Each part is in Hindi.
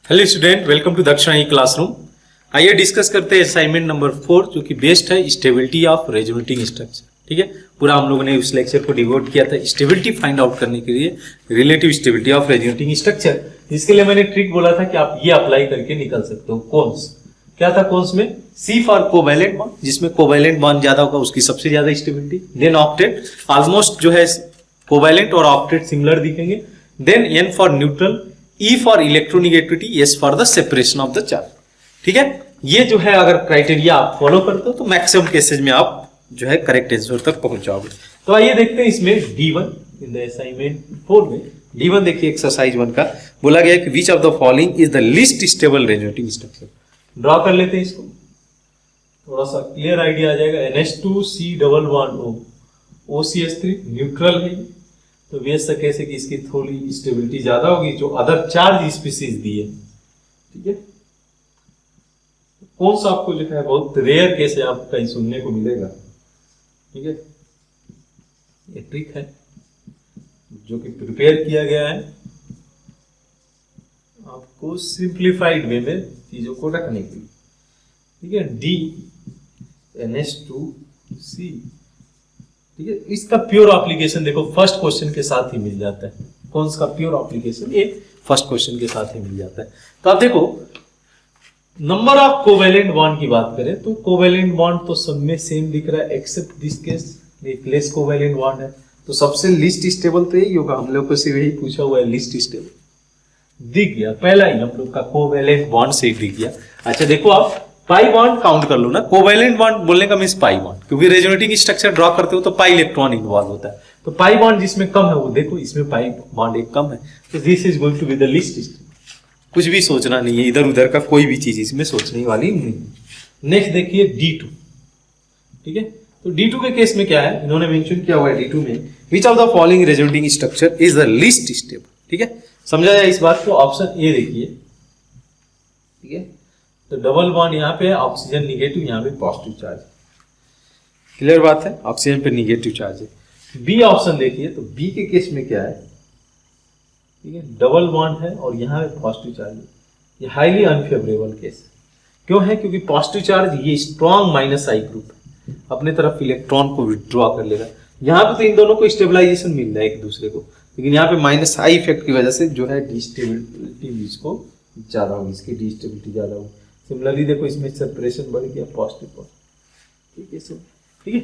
हेलो स्टूडेंट, वेलकम टू दक्षिणा ई क्लासरूम। आइए डिस्कस करते हैं असाइनमेंट नंबर 4 जो कि बेस्ड है स्टेबिलिटी ऑफ रेजोनेटिंग स्ट्रक्चर। ठीक है, पूरा हम लोगों ने उस लेक्चर को डिवोट किया था स्टेबिलिटी फाइंड आउट करने के लिए, relative stability of resonating structure. जिसके लिए मैंने ट्रिक बोला था कि आप ये अप्लाई करके निकल सकते हो। कॉन्स क्या था? कॉन्स में सी फॉर कोवैलेंट बॉन्ड, जिसमें कोवैलेंट बॉन्ड ज्यादा होगा उसकी सबसे ज्यादा स्टेबिलिटी। देन ऑक्टेट, ऑलमोस्ट जो है कोवैलेंट और ऑक्टेट सिमिलर दिखेंगे। Then N for neutral, E for electronegativity, S for the separation of the charge. ठीक है, ये जो है अगर क्राइटेरिया आप फॉलो करते हो तो मैक्सिमम केसेज में आप जो है करेक्ट आंसर तक पहुंच जाओगे। तो आइए देखते हैं इसमें D1 इन द असाइनमेंट 4 में। D1 देखिए एक्सरसाइज 1 का बोला गया कि विच of the following is the least stable resonating structure. Draw कर लेते हैं इसको, थोड़ा सा क्लियर आइडिया आ जाएगा। NH2C double bond O, OCH3 neutral है, तो वेस्ट कैसे कि इसकी थोड़ी स्टेबिलिटी ज्यादा होगी जो अदर चार्ज स्पीसीज दी है। ठीक है, कौन सा आपको जो है बहुत रेयर केस है, आप कहीं सुनने को मिलेगा। ठीक है, ये ट्रिक है जो कि प्रिपेयर किया गया है आपको सिंप्लीफाइड वे में चीजों को रखने के लिए। ठीक है, NH2C। ठीक है, इसका प्योर एप्लीकेशन देखो फर्स्ट क्वेश्चन के साथ ही मिल जाता है। कौन सा प्योर एप्लीकेशन? ये फर्स्ट क्वेश्चन के साथ ही मिल जाता है। तो आप देखो नंबर ऑफ कोवैलेंट बॉन्ड की बात करें तो कोवैलेंट बॉन्ड तो सब में सेम दिख रहा है एक्सेप्ट दिस केस, एक लेस कोवैलेंट बॉन्ड है। तो सबसे लिस्ट स्टेबल तो यही होगा, हम लोग को सिर्फ यही पूछा हुआ है लिस्ट स्टेबल दिख गया। पहला ही हम लोग का कोवैलेंट बॉन्ड से दिख गया। अच्छा देखो आप पाई बॉन्ड काउंट कर लो ना। कोवैलेंट बॉन्ड बोलने का मींस पाई बॉन्ड, क्योंकि रेजोनेटिंग स्ट्रक्चर ड्रॉ करते हो तो पाई इलेक्ट्रॉन इन्वॉल्व होता है। तो पाई बॉन्ड जिसमें कम है वो देखो, इसमें पाई बॉन्ड एक कम है, तो this is going to be the least stable. कुछ भी सोचना नहीं है, इधर उधर का कोई भी चीज इसमें सोचने वाली नहीं। नेक्स्ट देखिए D2। ठीक है, तो D2 के केस में क्या है, इन्होंने मेंशन किया हुआ है D2 में विच of the following resonating structure is the least stable. ठीक है, समझा जाए इस बात को। ऑप्शन ए देखिए। ठीक है, तो डबल बॉन्ड यहाँ पे है, ऑक्सीजन निगेटिव, यहाँ पे पॉजिटिव चार्ज। क्लियर बात है, ऑक्सीजन पे निगेटिव चार्ज है। बी ऑप्शन देखिए, तो बी के केस में क्या है? ठीक है, डबल बॉन्ड है और यहाँ पे पॉजिटिव चार्ज है। ये हाईली अनफेवरेबल केस क्यों है? क्योंकि पॉजिटिव चार्ज ये स्ट्रॉन्ग माइनस आई ग्रुप है, अपने तरफ इलेक्ट्रॉन को विड्रॉ कर लेगा। यहाँ पे तो इन दोनों को स्टेबलाइजेशन मिल रहा है एक दूसरे को, लेकिन यहाँ पे माइनस आई इफेक्ट की वजह से जो है डिस्टेबिलिटी इसको ज्यादा होगी, इसकी डिस्टेबिलिटी ज्यादा होगी। सिमिलरली देखो इसमें सेपरेशन बढ़ गया पॉजिटिव पॉजिटिव। ठीक है सर, ठीक है,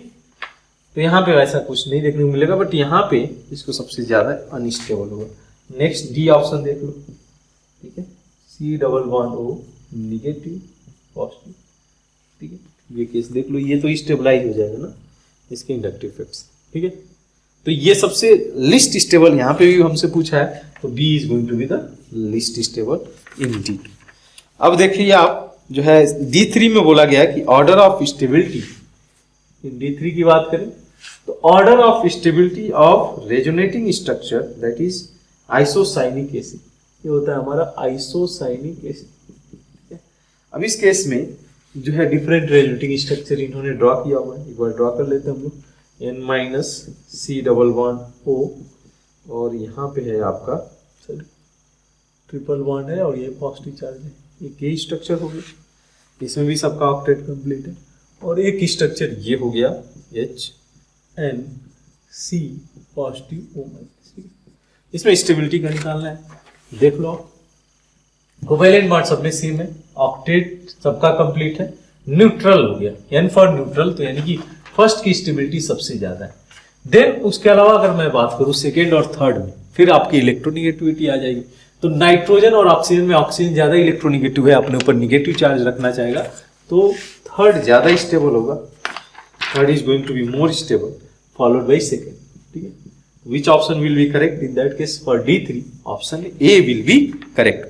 तो यहाँ पे वैसा कुछ नहीं देखने को मिलेगा, बट यहाँ पे इसको सबसे ज्यादा अनस्टेबल होगा। नेक्स्ट डी ऑप्शन देख लो। ठीक है, C double bond O negative positive. ठीक है, ये केस देख लो, ये तो स्टेबलाइज हो जाएगा ना इसके इंडक्टिव इफेक्ट्स। ठीक है, तो ये सबसे लिस्ट स्टेबल यहाँ पे भी हमसे पूछा है, तो B is going to be the least stable in D2। अब देखिए आप जो है D3 में बोला गया कि order of stability in D3 की बात करें तो order of stability of resonating structure that is isocyanic acid, ये होता है हमारा आइसोसाइनिक एसिड। अब इस केस में जो है डिफरेंट रेजोनेटिंग स्ट्रक्चर इन्होंने ड्रॉ किया हुआ है, एक बार ड्रॉ कर लेते हैं हम लोग। N-C डबल बॉन्ड O और यहाँ पे है आपका ट्रिपल बॉन्ड है और ये पॉजिटिव चार्ज है। एक ये स्ट्रक्चर हो गया, इसमें भी सबका ऑक्टेट कंप्लीट है। और एक स्ट्रक्चर ये हो गया HNC पॉजिटिव O माइनस। इसमें स्टेबिलिटी का निकालना है। देख लो कोवैलेंट बॉन्ड सब में सेम है, ऑक्टेट सबका कंप्लीट है, न्यूट्रल हो गया। N फॉर न्यूट्रल, तो यानी कि फर्स्ट की स्टेबिलिटी सबसे ज्यादा है। देन उसके अलावा अगर मैं बात करूं सेकेंड और थर्ड में, फिर आपकी इलेक्ट्रोनिगेटिविटी आ जाएगी। तो नाइट्रोजन और ऑक्सीजन में ऑक्सीजन ज्यादा इलेक्ट्रोनिगेटिव है, अपने ऊपर निगेटिव चार्ज रखना चाहेगा, तो थर्ड ज्यादा स्टेबल होगा। Third is going to be more stable followed by second. ठीक है, which option will be correct in that case? For D3 option A will be correct.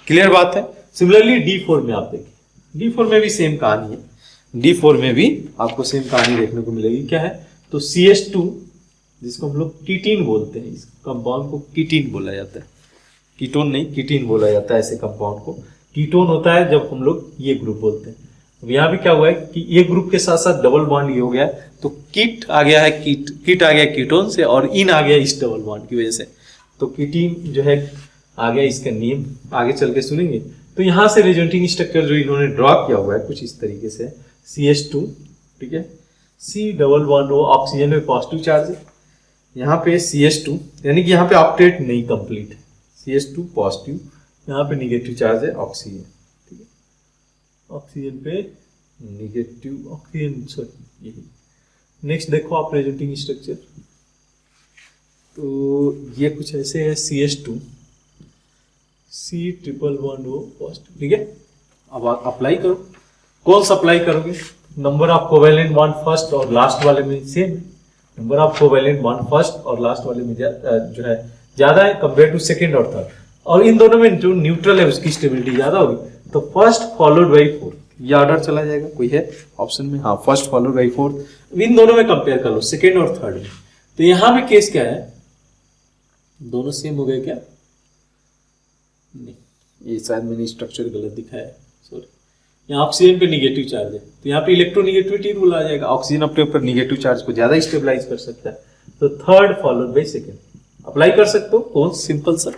Clear बात है। सिमिलरली D4 में आप देखिए, D4 में भी सेम कहानी है। D4 में भी आपको सेम कहानी देखने को मिलेगी। क्या है? तो CH2 जिसको हम लोग कीटीन बोलते हैं, इस कंपाउंड को कीटीन बोला जाता है, कीटोन नहीं कीटीन बोला जाता है ऐसे कंपाउंड को। कीटोन होता है जब हम लोग ये ग्रुप बोलते हैं। अब यहाँ भी क्या हुआ है कि ये ग्रुप के साथ साथ डबल बॉन्ड ये हो गया, तो कीट आ गया है, कीट आ गया कीटोन से और इन आ गया इस डबल बॉन्ड की वजह से। तो कीटीन जो है आ गया इसका नेम, आगे चल के सुनेंगे। तो यहाँ से रेजोनेटिंग स्ट्रक्चर जो इन्होंने ड्रॉ किया हुआ है कुछ इस तरीके से, CH2, ठीक है, C double bond O, oxygen में पॉजिटिव चार्ज है, यहाँ पे CH2, यानी कि यहाँ पे ऑक्टेट नहीं कंप्लीट है, CH2 पॉजिटिव, यहाँ पे निगेटिव चार्ज है ऑक्सीजन, ठीक है, ऑक्सीजन पे निगेटिव, ऑक्सीजन सॉरी यही। नेक्स्ट देखो आप रेजोनेटिंग स्ट्रक्चर, तो ये कुछ ऐसे है, CH2 C triple bond O positive, ठीक है। अब आप अप्लाई करो, कौन सा अप्लाई करोगे, number of covalent bond first और लास्ट वाले में सेम है, number of covalent bond first और लास्ट वाले में जो है ज्यादा है कंपेयर टू सेकंड और थर्ड, और इन दोनों में जो न्यूट्रल है उसकी स्टेबिलिटी ज्यादा होगी, तो फर्स्ट फॉलोड बाई फोर्थ, ये ऑर्डर चला जाएगा, कोई है ऑप्शन में, हाँ फर्स्ट फॉलोड बाई फोर्थ, इन दोनों में कंपेयर कर लो सेकंड और थर्ड में। तो यहाँ पे केस क्या है, दोनों सेम हो गए क्या, नहीं, ये शायद मैंने स्ट्रक्चर गलत दिखाया है, सॉरी, यहाँ ऑक्सीजन पे निगेटिव चार्ज है, तो यहाँ पे इलेक्ट्रोनिगेटिविटी रूल आ जाएगा, ऑक्सीजन अपने ऊपर निगेटिव चार्ज को ज्यादा स्टेबलाइज कर सकता है, तो third followed by second apply कर सकते हो, कौन सिंपल सा,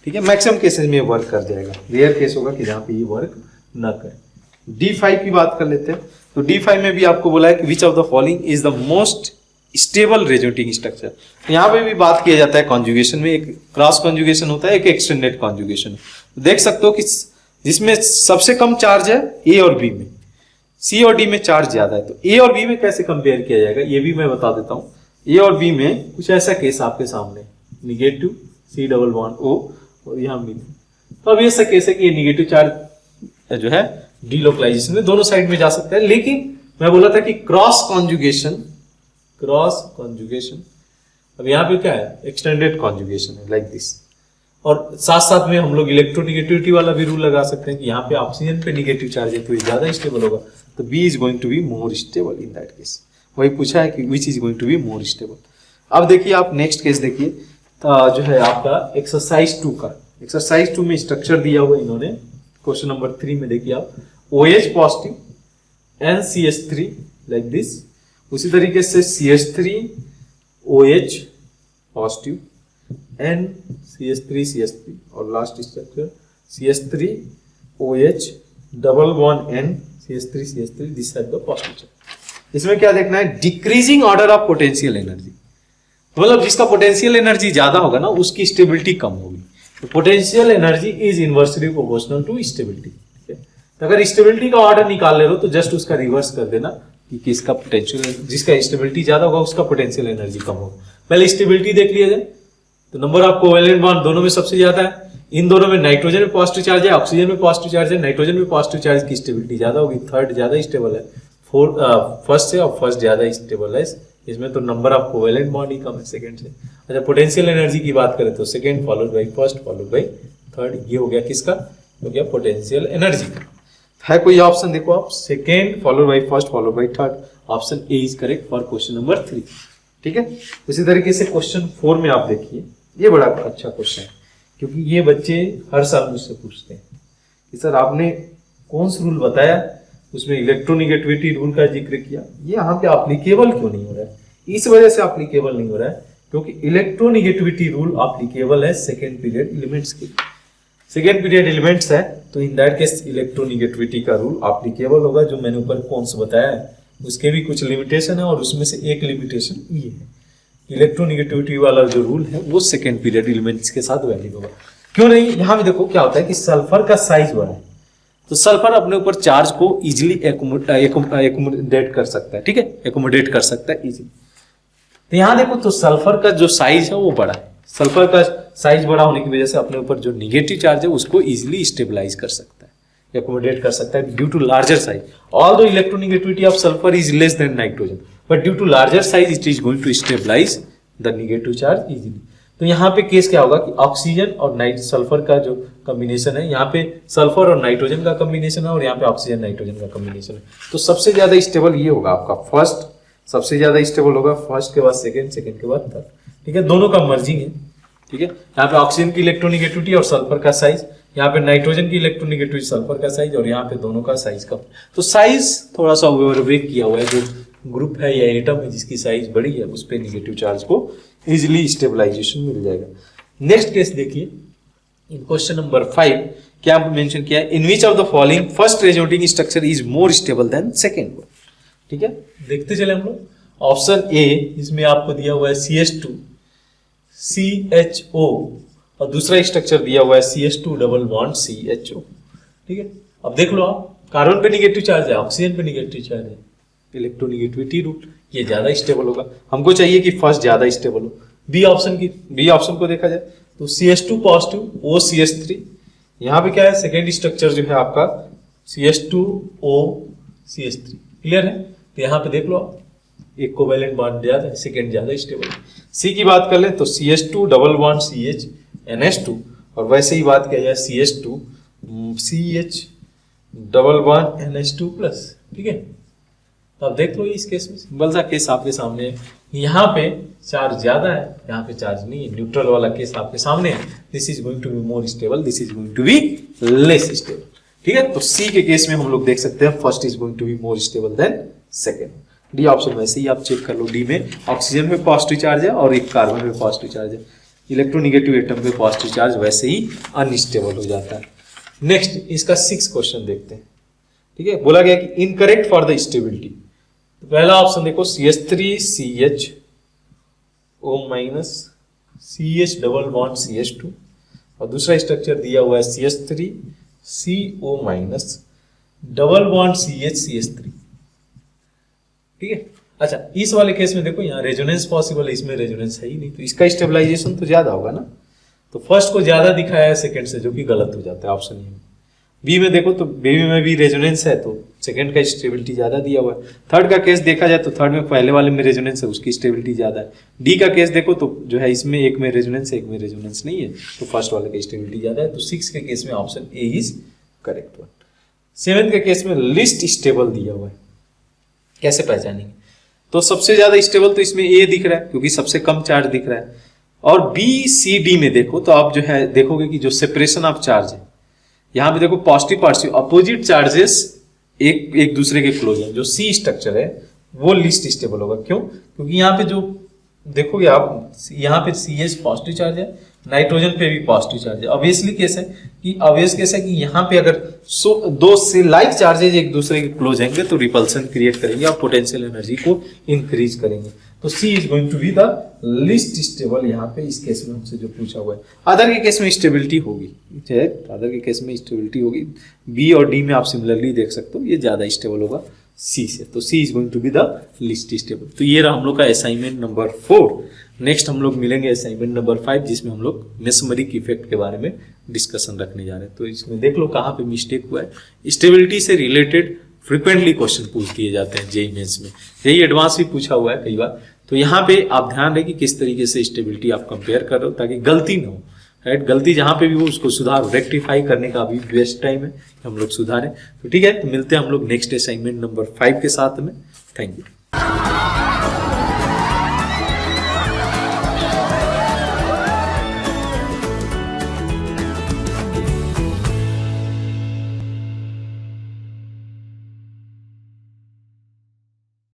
ठीक है। मैक्सिमम केसेस में वर्क कर जाएगा, रेयर केस होगा कि जहाँ पे ये वर्क ना करे। D5 की बात कर लेते हैं, तो D5 में भी आपको बोला है कि विच of the following is the most stable resonating structure, यहाँ पे भी बात किया जाता है कॉन्जुगेशन में, एक क्रॉस कॉन्जुगेशन होता है, एक एक्सटेंडेड कॉन्जुगेशन, देख सकते हो कि जिसमें सबसे कम चार्ज है A और B में, C और D में चार्ज ज्यादा है, तो A और B में कैसे कंपेयर किया जाएगा ये भी मैं बता देता हूँ। A और B में कुछ ऐसा केस आपके सामने, negative C double bond O और यहाँ मिल, तो अब ये ऐसा केस है कि ये निगेटिव चार्ज जो है डीलोकलाइजेशन में दोनों साइड में जा सकता है, लेकिन मैं बोला था कि क्रॉस कॉन्जुगेशन, अब यहाँ पे क्या है, एक्सटेंडेड कॉन्जुगेशन है लाइक दिस, और साथ साथ में हम लोग इलेक्ट्रोनिगेटिविटी वाला भी रूल लगा सकते हैं कि यहाँ पे ऑक्सीजन पे निगेटिव चार्ज है तो ये ज्यादा स्टेबल होगा, तो B is going to be more stable in that case, वही पूछा है कि which is going to be more stable. अब देखिए आप नेक्स्ट केस देखिए, जो है आपका एक्सरसाइज 2 का, एक्सरसाइज 2 में स्ट्रक्चर दिया हुआ इन्होंने, क्वेश्चन नंबर 3 में देखिए आप, OH positive NCH3 like this, उसी तरीके से CH3 OH पॉजिटिव NCH3 और last structure CH3 OH double bond N CH3 this have the positive charge. इसमें क्या देखना है, decreasing order of potential energy, मतलब जिसका पोटेंशियल एनर्जी ज्यादा होगा ना उसकी स्टेबिलिटी कम होगी, तो potential energy is inversely proportional to stability, ठीक है। तो अगर स्टेबिलिटी का ऑर्डर निकाल ले रहे हो तो जस्ट उसका रिवर्स कर देना कि किसका पोटेंशियल, जिसका स्टेबिलिटी ज्यादा होगा उसका पोटेंशियल एनर्जी कम होगा। पहले स्टेबिलिटी देख लिया जाए, तो नंबर ऑफ कोवेलेंट बॉन्ड दोनों में सबसे ज्यादा है, इन दोनों में नाइट्रोजन में पॉजिटिव चार्ज है, ऑक्सीजन में पॉजिटिव चार्ज है, नाइट्रोजन में पॉजिटिव चार्ज की स्टेबिलिटी ज्यादा होगी, थर्ड ज्यादा स्टेबल है, फर्स्ट से, और फर्स्ट ज्यादा स्टेबल है, इसमें तो नंबर ऑफ कोवेलेंट बॉन्ड ही कम है सेकंड से। अच्छा, पोटेंशियल एनर्जी की बात करें तो second followed by first followed by third, ये हो गया किसका, हो गया पोटेंशियल एनर्जी का। है कोई ऑप्शन देखो आप, second followed by first followed by third, option A is correct for question number 3, ठीक है। उसी तरीके से क्वेश्चन 4 में आप देखिए, ये बड़ा अच्छा क्वेश्चन है क्योंकि ये बच्चे हर साल मुझसे पूछते हैं कि सर आपने कौन सा रूल बताया, उसमें इलेक्ट्रोनिगेटिविटी रूल का जिक्र किया, ये यहाँ पे एप्लीकेबल क्यों नहीं हो रहा है, इस वजह से एप्लीकेबल नहीं हो रहा है क्योंकि इलेक्ट्रोनिगेटिविटी रूल एप्लीकेबल है सेकेंड पीरियड एलिमेंट्स के, सेकेंड पीरियड एलिमेंट्स है तो इन दैट केस इलेक्ट्रोनिगेटिविटी का रूल एप्लीकेबल होगा। जो मैंने ऊपर कौन सा बताया है उसके भी कुछ लिमिटेशन है और उसमें से एक लिमिटेशन ये है, इलेक्ट्रोनिगेटिविटी वाला जो रूल है वो सेकेंड पीरियड एलिमेंट्स के साथ वैलिड होगा। क्यों नहीं, यहाँ भी देखो क्या होता है कि सल्फर का साइज बड़ा है तो सल्फर अपने ऊपर चार्ज को इजिली एकोमोडेट कर सकता है, ठीक है, एकोमोडेट कर सकता है इजिली। तो यहाँ देखो तो सल्फर का जो साइज है वो बड़ा है, सल्फर का साइज बड़ा होने की वजह से अपने ऊपर जो निगेटिव चार्ज है उसको इजिली स्टेबलाइज कर सकता है, एकोमोडेट कर सकता है due to larger size. Although electronegativity of sulphur is less than nitrogen but due to larger size it is going to stabilise the negative charge easily. तो यहाँ पे केस क्या होगा कि ऑक्सीजन और सल्फर का जो कॉम्बिनेशन है, यहाँ पे सल्फर और नाइट्रोजन का कॉम्बिनेशन है और यहाँ पे ऑक्सीजन नाइट्रोजन का कॉम्बिनेशन है, तो सबसे ज्यादा स्टेबल ये होगा आपका फर्स्ट, सबसे ज्यादा स्टेबल होगा फर्स्ट के बाद सेकंड, सेकंड के बाद थर्ड, ठीक है। दोनों का मर्जिंग है, ठीक है। यहाँ पे ऑक्सीजन की इलेक्ट्रोनिगेटिविटी और सल्फर का साइज, यहाँ पे नाइट्रोजन की इलेक्ट्रोनिगेटिविटी सल्फर का साइज और यहाँ पे दोनों का साइज कम, तो साइज थोड़ा सा ओवरवेट किया हुआ है, जो ग्रुप है या एटम है जिसकी साइज बड़ी है उस पर निगेटिव चार्ज को इजिली स्टेबलाइजेशन मिल जाएगा। नेक्स्ट केस देखिए, इन क्वेश्चन नंबर 5 क्या मेंशन किया है, in which of the following first resonating structure is more stable than second one. ठीक है, देखते चले हम लोग। ऑप्शन ए, इसमें आपको दिया हुआ है CH2 CHO और दूसरा स्ट्रक्चर दिया हुआ है CH2 डबल बॉन्ड CHO। ठीक है, अब देख लो आप, कार्बन पे निगेटिव चार्ज है, ऑक्सीजन पे निगेटिव चार्ज है, इलेक्ट्रोनिगेटिविटी रूल, ये ज्यादा स्टेबल होगा। हमको चाहिए कि फर्स्ट ज्यादा स्टेबल हो। बी ऑप्शन को देखा जाए तो CH2 पॉजिटिव OCH3, यहाँ पे क्या है, सेकेंड स्ट्रक्चर जो है आपका CH2O CH3। क्लियर है, तो यहाँ पे देख लो आप, एक कोवैलेंट बॉन्ड ज्यादा है, सेकेंड ज्यादा स्टेबल है। सी की बात कर ले तो CH2 double bond CH NH2, और वैसे ही बात किया जाए CH2 CH double bond NH2 plus. ठीक है, तो अब देख लो इस केस में सिंपल सा केस आपके सामने है, यहाँ पे चार्ज ज्यादा है, यहाँ पे चार्ज नहीं है, न्यूट्रल वाला केस आपके सामने है। This is going to be more stable, this is going to be less stable. ठीक है, तो सी के केस में हम लोग देख सकते हैं first is going to be more stable than second. D option वैसे ही आप चेक कर लो, डी में ऑक्सीजन पे पॉजिटिव चार्ज है और एक कार्बन पे पॉजिटिव चार्ज है, इलेक्ट्रोनिगेटिव एटम पे पॉजिटिव चार्ज वैसे ही अनस्टेबल हो जाता है। नेक्स्ट इसका 6 क्वेश्चन देखते हैं। ठीक है, बोला गया कि इनकरेक्ट फॉर द स्टेबिलिटी, तो पहला ऑप्शन देखो CH3 CHO minus CH double bond CH2, और दूसरा स्ट्रक्चर दिया हुआ है CH3 CO minus double bond CH3। ठीक है, अच्छा इस वाले केस में देखो यहाँ रेजोनेंस पॉसिबल है, इसमें रेजोनेंस है ही नहीं, तो इसका स्टेबलाइजेशन तो ज्यादा होगा ना, तो फर्स्ट को ज्यादा दिखाया है सेकंड से, जो कि गलत हो जाता है ऑप्शन ए में। बी में देखो तो बी में भी रेजोनेंस है, तो सेकंड का स्टेबिलिटी ज्यादा दिया हुआ है। थर्ड का केस देखा जाए तो थर्ड में पहले वाले में रेजोनेंस है, उसकी स्टेबिलिटी ज्यादा है। डी का केस देखो तो जो है इसमें एक में रेजोनेंस है, एक में रेजोनेंस नहीं है, तो फर्स्ट वाले की स्टेबिलिटी ज्यादा है। तो 6 के केस में option A is correct one. 7 के केस में लिस्ट स्टेबल दिया हुआ है, कैसे पहचानेंगे, तो सबसे ज्यादा स्टेबल तो इसमें ए दिख रहा है क्योंकि सबसे कम चार्ज दिख रहा है, और बी सी डी में देखो तो आप जो है देखोगे कि जो सेपरेशन ऑफ चार्ज है, यहाँ पे देखो पॉजिटिव पॉजिटिव अपोजिट चार्जेस एक दूसरे के क्लोज है, जो सी स्ट्रक्चर है वो लिस्ट स्टेबल होगा। क्यों, क्योंकि यहाँ पे जो देखोगे आप, यहाँ पे CH पॉजिटिव चार्ज है, नाइट्रोजन पे भी पॉजिटिव चार्ज है। ऑब्वियसली केस है कि यहाँ पे अगर दो से लाइक चार्जेज एक दूसरे के क्लोज आएंगे तो रिपल्सन क्रिएट करेंगे और पोटेंशियल एनर्जी को इंक्रीज करेंगे। तो C is going to be the least stable यहाँ पे इस केस में हमसे जो पूछा हुआ है। अदर के केस में स्टेबिलिटी होगी, अदर के केस में स्टेबिलिटी होगी, बी और डी में आप सिमिलरली देख सकते हो, ये ज्यादा स्टेबल होगा सी से, तो C is going to be the least stable. तो ये रहा हम लोग का असाइनमेंट नंबर 4। नेक्स्ट हम लोग मिलेंगे असाइनमेंट नंबर 5, जिसमें हम लोग मेसमरिक इफेक्ट के बारे में डिस्कशन रखने जा रहे हैं। तो इसमें देख लो कहाँ पे मिस्टेक हुआ है। स्टेबिलिटी से रिलेटेड फ्रिक्वेंटली क्वेश्चन पूछ दिए जाते हैं जेईई मेंस में, जेईई एडवांस भी पूछा हुआ है कई बार। तो यहाँ पे आप ध्यान रखें कि किस तरीके से स्टेबिलिटी आप कंपेयर कर रहे हो, ताकि गलती ना हो, राइट। गलती जहाँ पे भी हो उसको सुधार, रेक्टिफाई करने का अभी बेस्ट टाइम है, हम लोग सुधारें। तो ठीक है, तो मिलते हैं हम लोग नेक्स्ट असाइनमेंट नंबर 5 के साथ में। Thank you.